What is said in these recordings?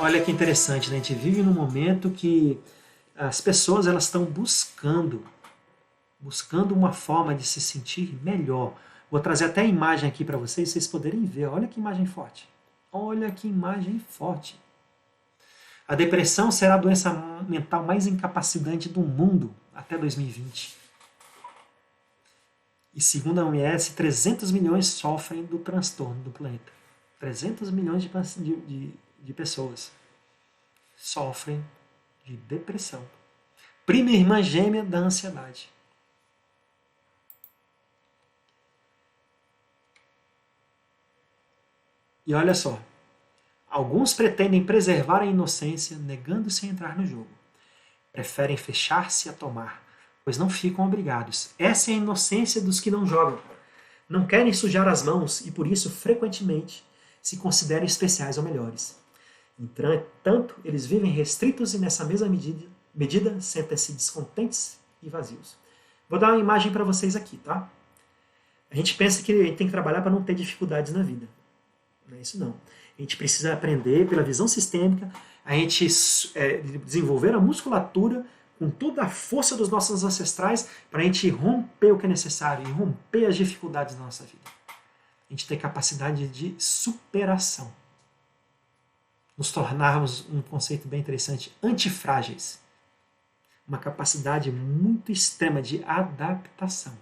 Olha que interessante, né? A gente vive num momento que as pessoas elas estão buscando uma forma de se sentir melhor. Vou trazer até a imagem aqui para vocês poderem ver. Olha que imagem forte. Olha que imagem forte. A depressão será a doença mental mais incapacitante do mundo até 2020. E segundo a OMS, 300 milhões sofrem do transtorno do planeta. 300 milhões de pessoas sofrem de depressão. Prima e irmã gêmea da ansiedade. E olha só, alguns pretendem preservar a inocência, negando-se a entrar no jogo. Preferem fechar-se a tomar, pois não ficam obrigados. Essa é a inocência dos que não jogam. Não querem sujar as mãos e, por isso, frequentemente, se consideram especiais ou melhores. Entretanto, eles vivem restritos e, nessa mesma medida sentem-se descontentes e vazios. Vou dar uma imagem para vocês aqui, tá? A gente pensa que a gente tem que trabalhar para não ter dificuldades na vida. Não é isso não. A gente precisa aprender pela visão sistêmica, a gente desenvolver a musculatura com toda a força dos nossos ancestrais para a gente romper o que é necessário e romper as dificuldades da nossa vida. A gente ter capacidade de superação. Nos tornarmos, um conceito bem interessante, antifrágeis. Uma capacidade muito extrema de adaptação.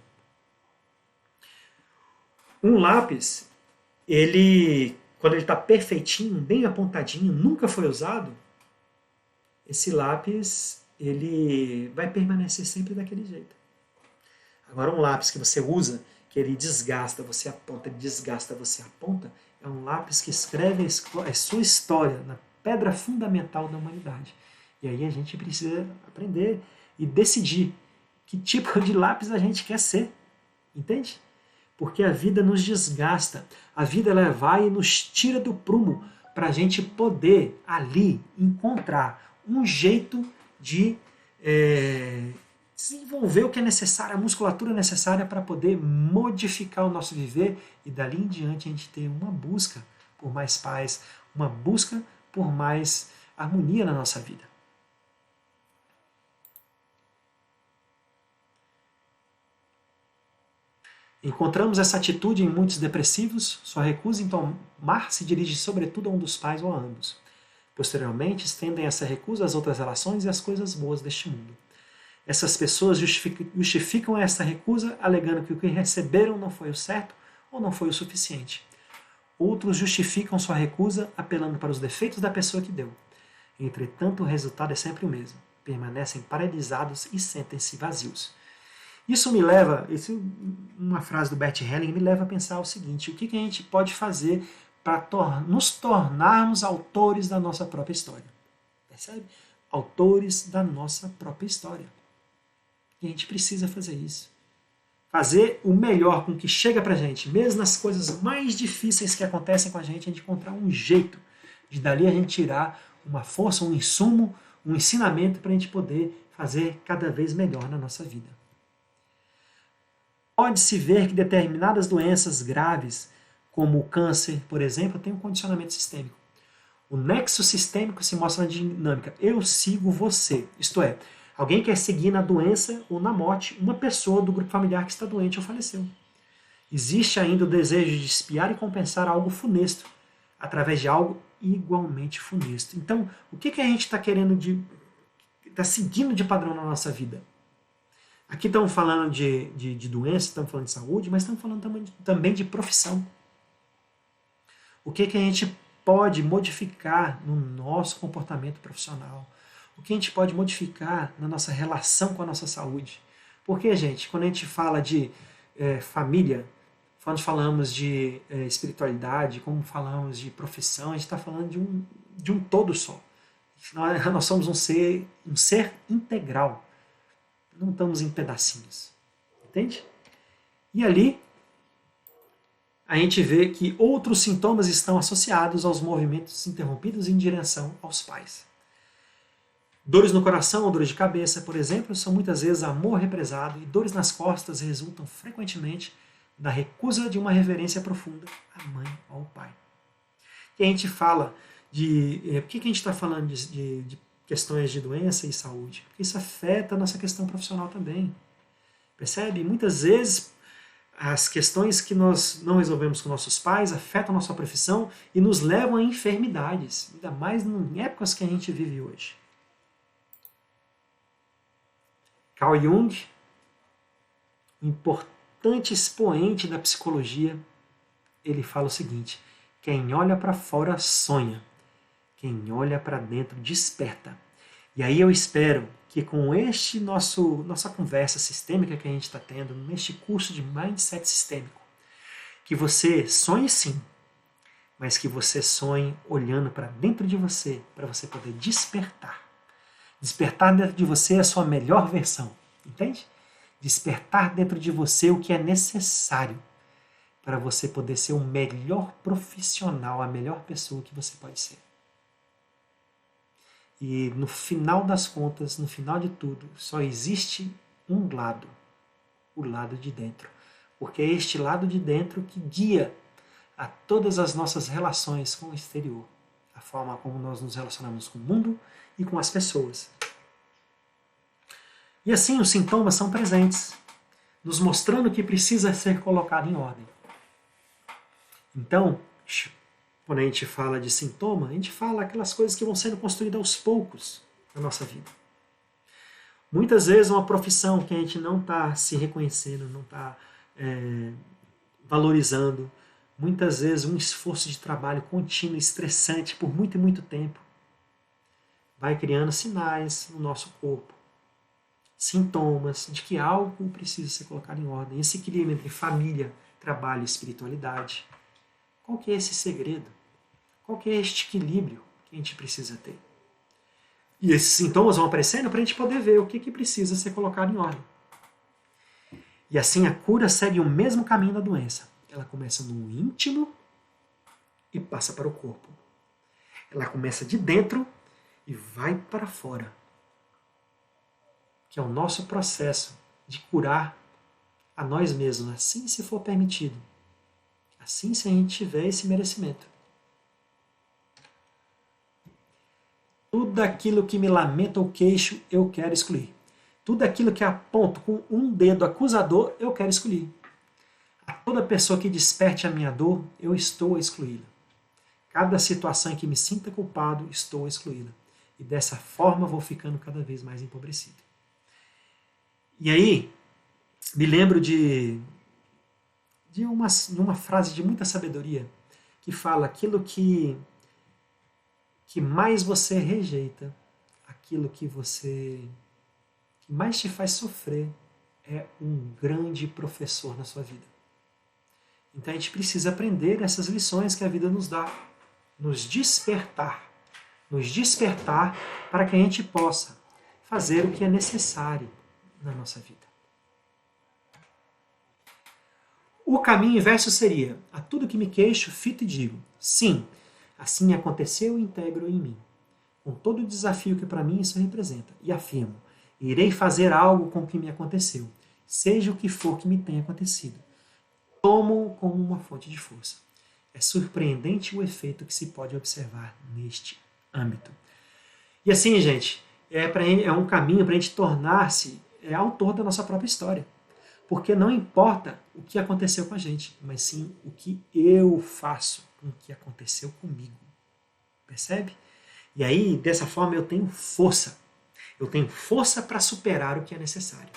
Um lápis, quando ele está perfeitinho, bem apontadinho, nunca foi usado, esse lápis ele vai permanecer sempre daquele jeito. Agora um lápis que você usa, que ele desgasta, você aponta, ele desgasta, você aponta, é um lápis que escreve a sua história na pedra fundamental da humanidade. E aí a gente precisa aprender e decidir que tipo de lápis a gente quer ser. Entende? Porque a vida nos desgasta. A vida ela vai e nos tira do prumo para a gente poder ali encontrar um jeito de desenvolver o que é necessário, a musculatura necessária para poder modificar o nosso viver e dali em diante a gente ter uma busca por mais paz, uma busca por mais harmonia na nossa vida. Encontramos essa atitude em muitos depressivos, sua recusa em tomar se dirige sobretudo a um dos pais ou a ambos. Posteriormente, estendem essa recusa às outras relações e às coisas boas deste mundo. Essas pessoas justificam essa recusa alegando que o que receberam não foi o certo ou não foi o suficiente. Outros justificam sua recusa apelando para os defeitos da pessoa que deu. Entretanto, o resultado é sempre o mesmo. Permanecem paralisados e sentem-se vazios. Isso me leva, uma frase do Bert Helling me leva a pensar o seguinte: o que a gente pode fazer para nos tornarmos autores da nossa própria história? Percebe? Autores da nossa própria história. E a gente precisa fazer isso. Fazer o melhor com o que chega pra gente, mesmo nas coisas mais difíceis que acontecem com a gente encontrar um jeito de dali a gente tirar uma força, um insumo, um ensinamento para a gente poder fazer cada vez melhor na nossa vida. Pode-se ver que determinadas doenças graves, como o câncer, por exemplo, têm um condicionamento sistêmico. O nexo sistêmico se mostra na dinâmica eu sigo você, isto é, alguém quer seguir na doença ou na morte uma pessoa do grupo familiar que está doente ou faleceu. Existe ainda o desejo de espiar e compensar algo funesto através de algo igualmente funesto. Então, o que a gente está querendo está seguindo de padrão na nossa vida? Aqui estamos falando de doença, estamos falando de saúde, mas estamos falando também de profissão. O que a gente pode modificar no nosso comportamento profissional? O que a gente pode modificar na nossa relação com a nossa saúde? Porque, gente, quando a gente fala de família, quando falamos de espiritualidade, como falamos de profissão, a gente está falando de um todo só. Nós somos um ser integral. Não estamos em pedacinhos. Entende? E ali, a gente vê que outros sintomas estão associados aos movimentos interrompidos em direção aos pais. Dores no coração ou dores de cabeça, por exemplo, são muitas vezes amor represado, e dores nas costas resultam frequentemente da recusa de uma reverência profunda à mãe ou ao pai. E a gente fala Por que a gente está falando de questões de doença e saúde? Porque isso afeta a nossa questão profissional também. Percebe? Muitas vezes as questões que nós não resolvemos com nossos pais afetam a nossa profissão e nos levam a enfermidades, ainda mais em épocas que a gente vive hoje. Carl Jung, um importante expoente da psicologia, ele fala o seguinte: quem olha para fora sonha, quem olha para dentro desperta. E aí eu espero que com nossa conversa sistêmica que a gente está tendo, neste curso de Mindset Sistêmico, que você sonhe sim, mas que você sonhe olhando para dentro de você, para você poder despertar. Despertar dentro de você é a sua melhor versão, entende? Despertar dentro de você o que é necessário para você poder ser o melhor profissional, a melhor pessoa que você pode ser. E no final das contas, no final de tudo, só existe um lado, o lado de dentro. Porque é este lado de dentro que guia a todas as nossas relações com o exterior, a forma como nós nos relacionamos com o mundo e com as pessoas. E assim os sintomas são presentes, nos mostrando que precisa ser colocado em ordem. Então, quando a gente fala de sintoma, a gente fala aquelas coisas que vão sendo construídas aos poucos na nossa vida. Muitas vezes uma profissão que a gente não está se reconhecendo, não está valorizando, muitas vezes um esforço de trabalho contínuo, estressante por muito e muito tempo, vai criando sinais no nosso corpo, sintomas de que algo precisa ser colocado em ordem. Esse equilíbrio entre família, trabalho e espiritualidade. Qual que é esse segredo? Qual que é este equilíbrio que a gente precisa ter? E esses sintomas vão aparecendo para a gente poder ver o que precisa ser colocado em ordem. E assim a cura segue o mesmo caminho da doença. Ela começa no íntimo e passa para o corpo. Ela começa de dentro e vai para fora. Que é o nosso processo de curar a nós mesmos, assim se for permitido. Assim se a gente tiver esse merecimento. Tudo aquilo que me lamenta ou queixo, eu quero excluir. Tudo aquilo que aponto com um dedo acusador, eu quero excluir. A toda pessoa que desperte a minha dor, eu estou a excluí-la. Cada situação em que me sinta culpado, estou a excluí-la. E dessa forma vou ficando cada vez mais empobrecido. E aí, me lembro de uma frase de muita sabedoria, que fala aquilo que mais você rejeita, aquilo que mais te faz sofrer, é um grande professor na sua vida. Então a gente precisa aprender essas lições que a vida nos dá, nos despertar para que a gente possa fazer o que é necessário na nossa vida. O caminho inverso seria: a tudo que me queixo, fito e digo, sim, assim aconteceu e integro em mim, com todo o desafio que para mim isso representa, e afirmo, irei fazer algo com o que me aconteceu, seja o que for que me tenha acontecido. Tomo como uma fonte de força. É surpreendente o efeito que se pode observar neste âmbito. E assim, gente, é um caminho para a gente tornar-se autor da nossa própria história. Porque não importa o que aconteceu com a gente, mas sim o que eu faço com o que aconteceu comigo. Percebe? E aí, dessa forma, eu tenho força. Eu tenho força para superar o que é necessário.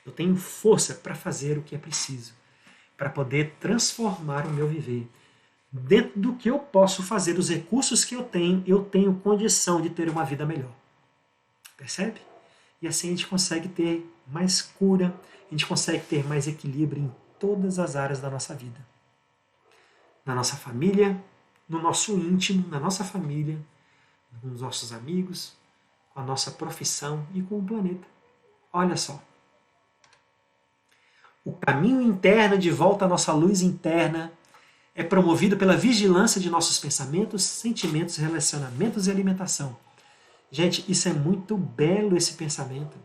Eu tenho força para fazer o que é preciso. Para poder transformar o meu viver. Dentro do que eu posso fazer, os recursos que eu tenho condição de ter uma vida melhor. Percebe? E assim a gente consegue ter mais cura, a gente consegue ter mais equilíbrio em todas as áreas da nossa vida. Na nossa família, no nosso íntimo, na nossa família, com os nossos amigos, com a nossa profissão e com o planeta. Olha só. O caminho interno de volta à nossa luz interna é promovido pela vigilância de nossos pensamentos, sentimentos, relacionamentos e alimentação. Gente, isso é muito belo, esse pensamento.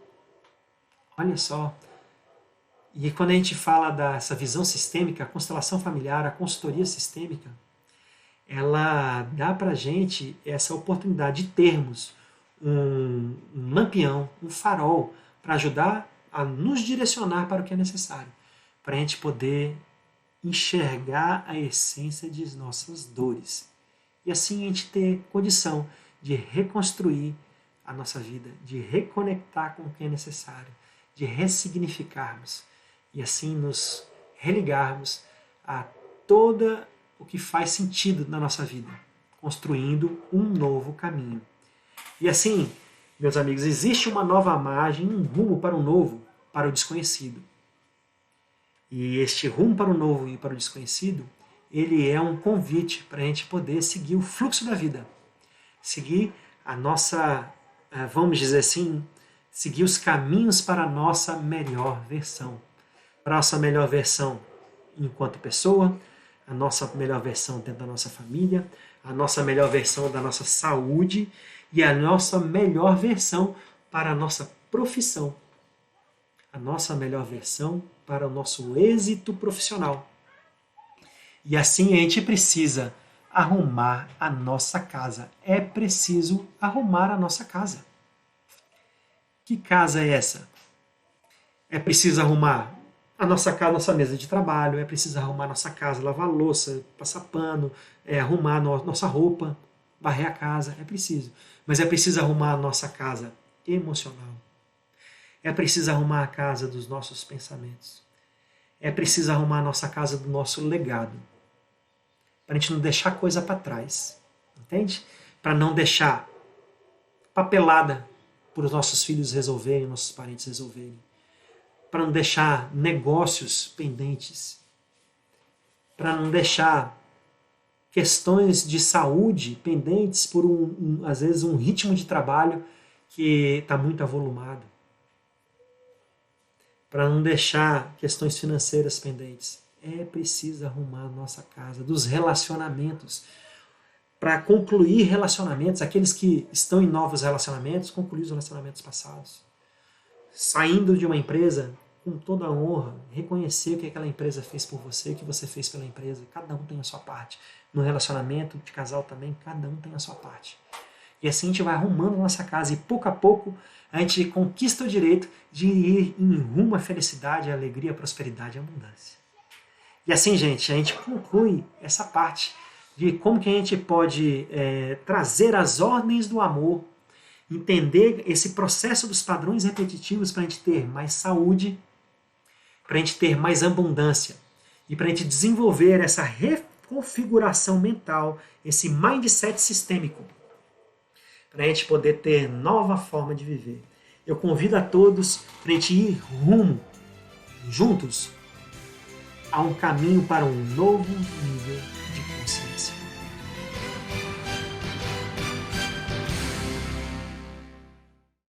Olha só. E quando a gente fala dessa visão sistêmica, a constelação familiar, a consultoria sistêmica, ela dá para a gente essa oportunidade de termos um lampião, um farol, para ajudar a nos direcionar para o que é necessário, para a gente poder enxergar a essência de nossas dores. E assim a gente ter condição de reconstruir a nossa vida, de reconectar com o que é necessário, de ressignificarmos e assim nos religarmos a toda o que faz sentido na nossa vida, construindo um novo caminho. E assim, meus amigos, existe uma nova margem, um rumo para o novo, para o desconhecido. E este rumo para o novo e para o desconhecido, ele é um convite para a gente poder seguir o fluxo da vida. Seguir a nossa, vamos dizer assim, seguir os caminhos para a nossa melhor versão. Para a nossa melhor versão enquanto pessoa, a nossa melhor versão dentro da nossa família, a nossa melhor versão da nossa saúde e a nossa melhor versão para a nossa profissão. A nossa melhor versão para o nosso êxito profissional. E assim a gente precisa arrumar a nossa casa. É preciso arrumar a nossa casa. Que casa é essa? É preciso arrumar a nossa casa, nossa mesa de trabalho, é preciso arrumar a nossa casa, lavar a louça, passar pano, arrumar a nossa roupa, varrer a casa, é preciso. Mas é preciso arrumar a nossa casa emocional. É preciso arrumar a casa dos nossos pensamentos. É preciso arrumar a nossa casa do nosso legado. Para a gente não deixar coisa para trás. Entende? Para não deixar papelada para os nossos filhos resolverem, nossos parentes resolverem. Para não deixar negócios pendentes. Para não deixar questões de saúde pendentes por, às vezes, um ritmo de trabalho que está muito avolumado. Para não deixar questões financeiras pendentes. É preciso arrumar a nossa casa, dos relacionamentos. Para concluir relacionamentos, aqueles que estão em novos relacionamentos, concluir os relacionamentos passados. Saindo de uma empresa, com toda a honra, reconhecer o que aquela empresa fez por você, o que você fez pela empresa. Cada um tem a sua parte. No relacionamento de casal também, cada um tem a sua parte. E assim a gente vai arrumando a nossa casa e pouco a pouco a gente conquista o direito de ir em rumo à felicidade, à alegria, à prosperidade e à abundância. E assim, gente, a gente conclui essa parte de como que a gente pode trazer as ordens do amor, entender esse processo dos padrões repetitivos para a gente ter mais saúde, para a gente ter mais abundância e para a gente desenvolver essa reconfiguração mental, esse mindset sistêmico, para a gente poder ter nova forma de viver. Eu convido a todos para a gente ir rumo, juntos, a um caminho para um novo nível de